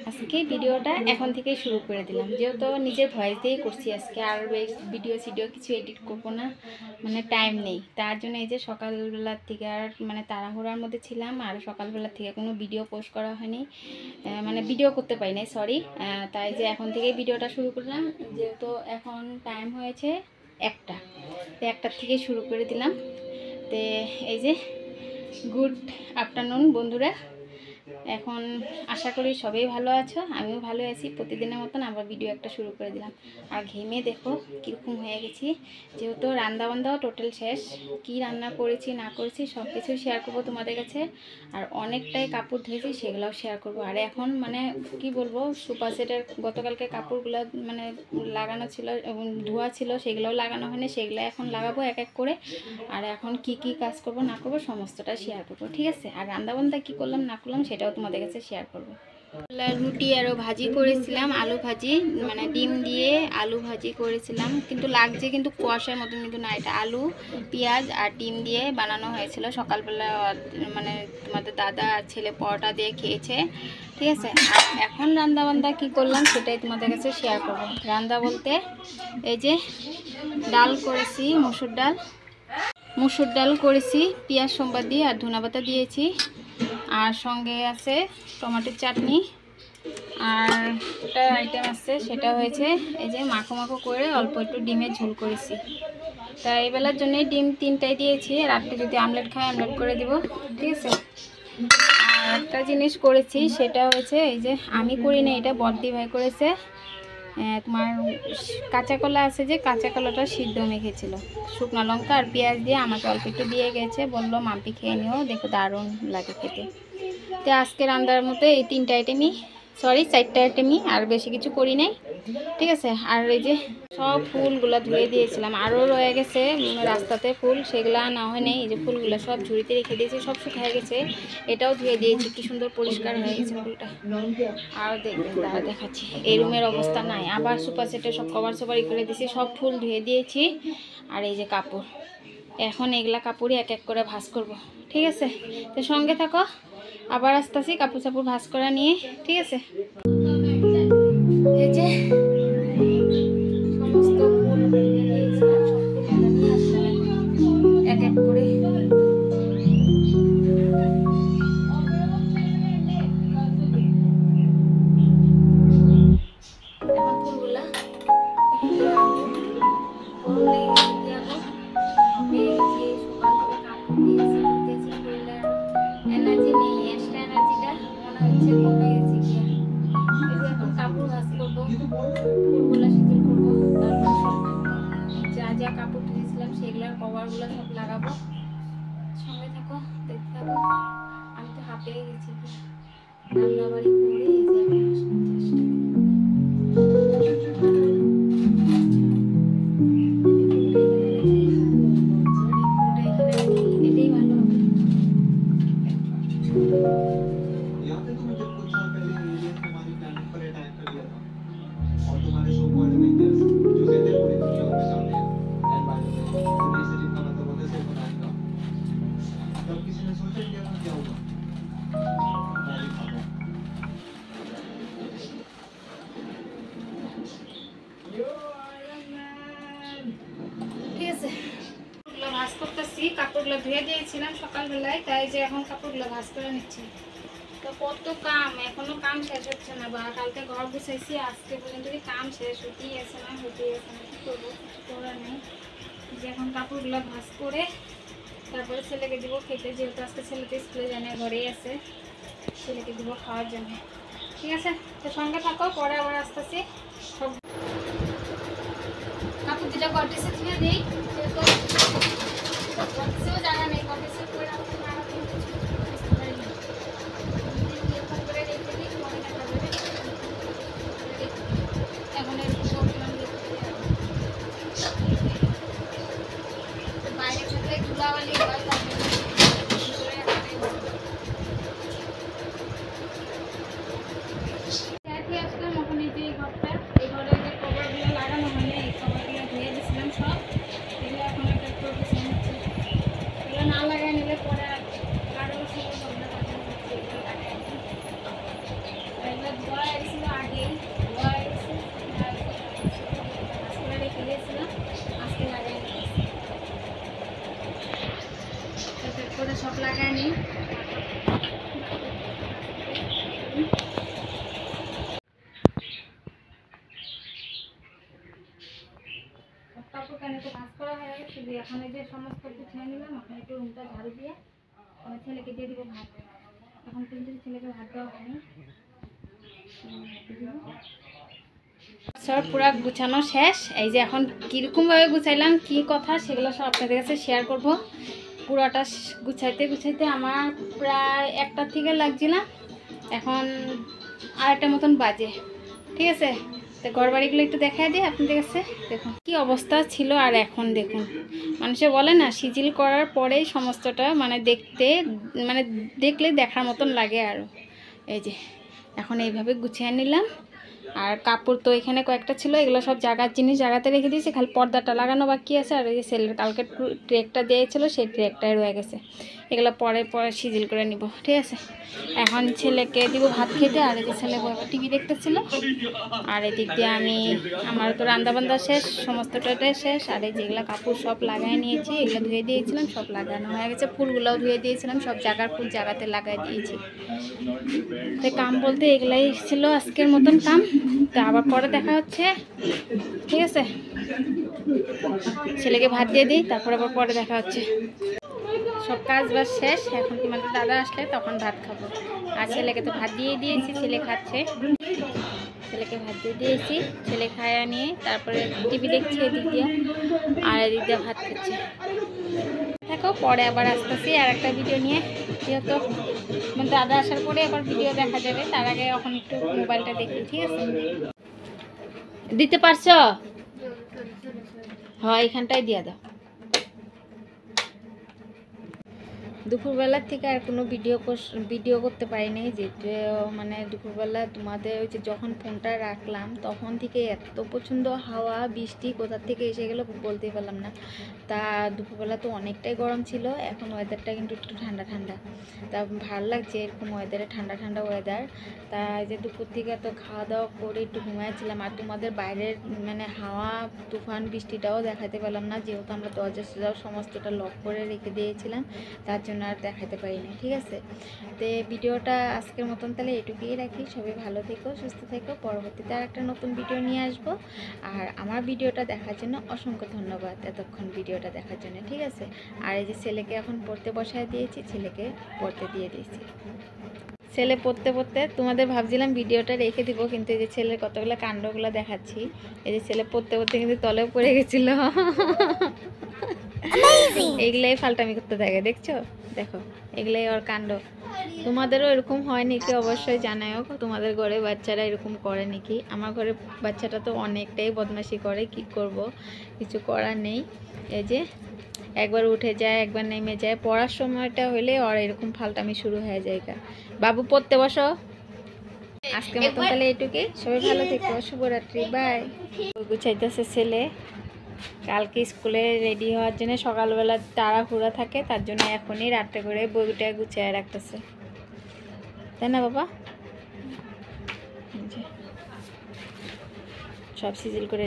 আজকে ভিডিওটা এখন থেকে শুরু করে দিলাম, যেহেতু নিজের ভয়েস দিয়েই করছি আজকে। আর ভিডিও কিছু এডিট করবো না, মানে টাইম নেই। তার জন্য এই যে সকালবেলার থেকে আর মানে তাড়াহুড়ার মধ্যে ছিলাম, আর সকালবেলার থেকে কোনো ভিডিও পোস্ট করা হয়নি, মানে ভিডিও করতে পারি নাই, সরি। তাই যে এখন থেকেই ভিডিওটা শুরু করলাম, যেহেতু এখন টাইম হয়েছে 1টা, তো 1টার থেকে শুরু করে দিলাম। তো এই যে গুড আফটারনুন বন্ধুরা। এখন আশা করি সবাই ভালো আছো, আমিও ভালো আছি। প্রতিদিনের মতন আবার ভিডিও একটা শুরু করে দিলাম। আর ঘেমে দেখো কীরকম হয়ে গেছি, যেহেতু রান্নাবান্নাও টোটাল শেষ। কি রান্না করেছি না করেছি সব কিছু শেয়ার করবো তোমাদের কাছে। আর অনেকটাই কাপড় ধুয়েছি, সেগুলোও শেয়ার করবো। আর এখন মানে কি বলবো, সুপার সেটের গতকালকে কাপড়গুলো মানে লাগানো ছিল, ধোয়া ছিল, সেগুলোও লাগানো হয়নি, সেগুলো এখন লাগাবো এক এক করে। আর এখন কি কি কাজ করব না করব সমস্তটা শেয়ার করবো, ঠিক আছে। আর রান্নাবান্না কি করলাম না করলাম সেটাও তোমাদের কাছে শেয়ার করবো। রুটি আরও ভাজি করেছিলাম, আলু ভাজি, মানে ডিম দিয়ে আলু ভাজি করেছিলাম, কিন্তু লাগছে কিন্তু কুয়াশার মতন, কিন্তু না, এটা আলু পেঁয়াজ আর ডিম দিয়ে বানানো হয়েছিল। সকালবেলা মানে তোমাদের দাদা আর ছেলে পরোটা দিয়ে খেয়েছে, ঠিক আছে। আর এখন রান্নাবান্না কি করলাম সেটাই তোমাদের কাছে শেয়ার করব। রান্না বলতে এই যে ডাল করেছি, মুসুর ডাল করেছি পেঁয়াজ সোমবার দিয়ে, আর ধনেপাতা দিয়েছি। আর সঙ্গে আছে টমেটোর চাটনি, আর একটা আইটেম আছে সেটা হয়েছে এই যে মাখো মাখো করে অল্প একটু ডিমের ঝোল করেছি। তা এই বেলার জন্যই ডিম 3টাই দিয়েছি, রাত্রে যদি আমলেট খাই আমলেট করে দিব, ঠিক আছে। আর একটা জিনিস করেছি সেটা হয়েছে এই যে আমি করি না, এটা বড়দি ভাই করেছে। তোমার কাঁচা কলা আছে, যে কাঁচা কলাটা সিদ্ধ মেখেছিল, শুকনো লঙ্কা আর পেঁয়াজ দিয়ে আমাকে অল্প একটু দিয়ে গেছে, বললো মাম্পি খেয়ে নিও, দেখো দারুণ লাগে খেতে। তো আজকে রান্নার মতো এই 3টা আইটেমই, সরি 4টা আইটেমই, আর বেশি কিছু করি নাই, ঠিক আছে। আর এই যে সব ফুলগুলো ধুয়ে দিয়েছিলাম, আরও রয়ে গেছে রাস্তাতে ফুল, সেগুলো না হয় নাই। এই যে ফুলগুলো সব ঝুড়িতে রেখে দিয়েছি, সব শুকিয়ে গেছে, এটাও ধুয়ে দিয়েছি, কি সুন্দর পরিষ্কার হয়ে গেছে ফুলটা। আর দেখবেন দাঁড়া দেখাচ্ছি, এই রুমের অবস্থা নাই, আবার সুপার সেটে সব কভার সবার করে দিয়েছি, সব ফুল ধুয়ে দিয়েছি। আর এই যে কাপড়, এখন এগুলা কাপড়ই এক এক করে ভাঁজ করব, ঠিক আছে। তো সঙ্গে থাকো, আবার আসতেছি কাপড় চাপড় ভাঁজ করা নিয়ে, ঠিক আছে। এই যে সমস্ত ফুল এক এক করে ফুলগুলা এনার্জি নেই, এক্সট্রা এনার্জিটা মনে হচ্ছে কমে গেছে গিয়া। এই যে এখন কাপড় ভাঁজ করবো, ফুলগুলা শিথিল করবো, তারপর যা যা কাপড় ধুয়েছিলাম সেগুলোর কভারগুলো সব লাগাবো। সঙ্গে থাকো, দেখতে থাকো। আমি তো হাঁপিয়ে গেছি, রান্নাবাড়ি করে এই যে এখন আসলাম জাস্ট। এটাই ভালো হবে। ঠিক আছে, কাপড়গুলো ভাঁজ করতেছি, কাপড়গুলো ধুয়ে দিয়েছিলাম সকালবেলায়, তাই যে এখন কাপড়গুলো ভাঁজ করে নিচ্ছি। তো কত কাম, এখনো কাম শেষ হচ্ছে না, বা কালকে ঘর গুছাইছি, আজকে পর্যন্ত কি কাম শেষ হতেই আছে না, কি করবো, কিছু করার নেই। যে এখন কাপড়গুলো ভাঁজ করে তারপরে ছেলেকে দিব খেতে, যেহেতু আজকে ছেলেকে স্কুলে জানে, ঘরেই আছে, ছেলেকে দিব খাওয়ার জন্য, ঠিক আছে। তো সঙ্গে থাকো, পরে আবার আসতেছি। সব কাপড় দুটা গডরেজে ধুয়ে দিই, যেহেতু গডরেজেও জায়গা নেই, গডরেজে করে রাখতে পারবো এখন বাইরে থাকলে ধুলাবালি হয়, আসলাম। এখন এই যে এই ঘরটা, এই ঘরে যে কভারগুলো লাগানো হয়নি, এই কভারগুলো ধুয়ে দিয়েছিলাম সব, এগুলো এখন একটা করে গুছিয়ে নিচ্ছি। এগুলো না লাগাই নিলে পরে আর এখন এই যে সমস্ত গুছিয়ে নিলাম, এখন একটু রুমটা ঝাড়ু দিয়ে আমার ছেলেকে দিয়ে দিব ভাত। এখন কিন্তু ছেলেকে ভাত দেওয়া হয়নি। সব পুরো গুছানো শেষ। এই যে এখন কীরকমভাবে গুছাইলাম, কি কথা, সেগুলো সব আপনাদের কাছে শেয়ার করব। পুরোটা গুছাইতে গুছাইতে আমার প্রায় 1টার থেকে লাগছিলাম, এখন 2:30 মতন বাজে। ঠিক আছে, তো ঘর বাড়িগুলো একটু দেখাই দিই আপনাদের কাছে। দেখুন কি অবস্থা ছিল আর এখন দেখুন। মানুষে বলে না, সিজিল করার পরেই সমস্তটা মানে দেখলে দেখার মতন লাগে আরও। এই যে এখন এইভাবে গুছিয়ে নিলাম। আর কাপড় তো এখানে কয়েকটা ছিল, এগুলো সব জায়গার জিনিস জায়গাতে রেখে দিয়েছি, খালি পর্দাটা লাগানো বাকি আছে। আর এই যে সেলের কালকে ট্রেকটা দিয়েছিল, সেই ট্রেকটাই রয়ে গেছে, এগুলো পরে পরে সিজিল করে নিব। ঠিক আছে, এখন ছেলেকে দিব ভাত খেতে। আর এই যে ছেলে টিভি দেখতেছিল। আর এদিক দিয়ে আমার তো রান্নাবান্না শেষ, সমস্তটাই শেষ। আর এই যেগুলো কাপড় সব লাগাই নিয়েছি, এগুলো ধুয়ে দিয়েছিলাম, সব লাগানো হয়ে গেছে। ফুলগুলোও ধুয়ে দিয়েছিলাম, সব জায়গার ফুল জায়গাতে লাগাই দিয়েছি। তাই কাম বলতে এগুলাই ছিল আজকের মতন কাম। তো আবার পরে দেখা হচ্ছে। ঠিক আছে, ছেলেকে ভাত দিয়ে দিই, তারপর আবার পরে দেখা হচ্ছে। সব কাজ বাজ শেষ, এখন তোমাদের দাদা আসলে তখন ভাত খাবো। আর ছেলেকে তো ভাত দিয়ে দিয়েছি, ছেলে খাচ্ছে। ছেলেকে ভাত দিয়ে দিয়েছি, ছেলে খায়া নিয়ে তারপরে টিভি দেখছে এদিক দিয়ে, আর এদিক দিয়ে ভাত খাচ্ছে। দেখো পরে আবার আসতেছি আর একটা ভিডিও নিয়ে, যেহেতু দাদা আসার পরে আবার ভিডিও দেখা যাবে। তার আগে এখন একটু মোবাইলটা দেখি। ঠিক আছে, দিতে পারছো? হ্যাঁ, এখানটাই দিয়ে দাও। দুপুরবেলার থেকে আর কোনো ভিডিও করতে পারিনি, যে মানে দুপুরবেলা তোমাদের ওই যে যখন ফোনটা রাখলাম তখন থেকে এত প্রচণ্ড হাওয়া বৃষ্টি কোথা থেকে এসে গেলো বলতেই পারলাম না। তা দুপুরবেলা তো অনেকটাই গরম ছিল, এখন ওয়েদারটা কিন্তু একটু ঠান্ডা ঠান্ডা। তা ভালো লাগছে এরকম ওয়েদারে, ঠান্ডা ঠান্ডা ওয়েদার। তা যে দুপুর থেকে তো খাওয়া দাওয়া করে একটু ঘুমাইছিলাম। আর তোমাদের বাইরের মানে হাওয়া তুফান বৃষ্টিটাও দেখাতে পারলাম না, যেহেতু আমরা দরজা সমস্তটা লক করে রেখে দিয়েছিলাম, তার জন্য আর দেখাতে পারিনি। ঠিক আছে, তো ভিডিওটা আজকের মতন তাহলে এটুকুই রাখি। সবাই ভালো থেকো, সুস্থ থেকো। পরবর্তীতে আর একটা নতুন ভিডিও নিয়ে আসবো। আর আমার ভিডিওটা দেখার জন্য অসংখ্য ধন্যবাদ, এতক্ষণ ভিডিওটা দেখার জন্য। ঠিক আছে, আর এই যে ছেলেকে এখন পড়তে বসায় দিয়েছি, ছেলেকে পড়তে দিয়ে দিয়েছি। ছেলে পড়তে পড়তে তোমাদের ভাবছিলাম ভিডিওটা রেখে দিব, কিন্তু এই যে ছেলের কতগুলো কাণ্ডগুলো দেখাচ্ছি। এই যে ছেলে পড়তে পড়তে কিন্তু তলেও পড়ে গেছিল। এগুলাই ফালটামি করতে থাকে, দেখছো? দেখো এগুলাই ওর কাণ্ড। তোমাদেরও এরকম হয় নাকি অবশ্যই জানাও, তোমাদের ঘরে বাচ্চারা এরকম করে নাকি? আমার ঘরে বাচ্চাটা তো অনেকটাই বদমাশি করে, কি করব, কিছু করার নেই। এই যে একবার উঠে যায়, একবার নেমে যায়। পড়ার সময়টা হলে ওর এরকম ফালটামি শুরু হয়ে যায়। বাবু পড়তে বসো। আজকের মতন তাহলে এইটুকুই, সবাই ভালো থেকো, শুভরাত্রি, বাই। গুছাইতেছে ছেলে, কালকে স্কুলে রেডি হওয়ার জন্য সকালবেলা তাড়াহুড়া থাকে, তার জন্য এখনই রাত্রে করে বইটা গুছিয়ে রাখতেছে, তাই না বাবা? সব সিজিল করে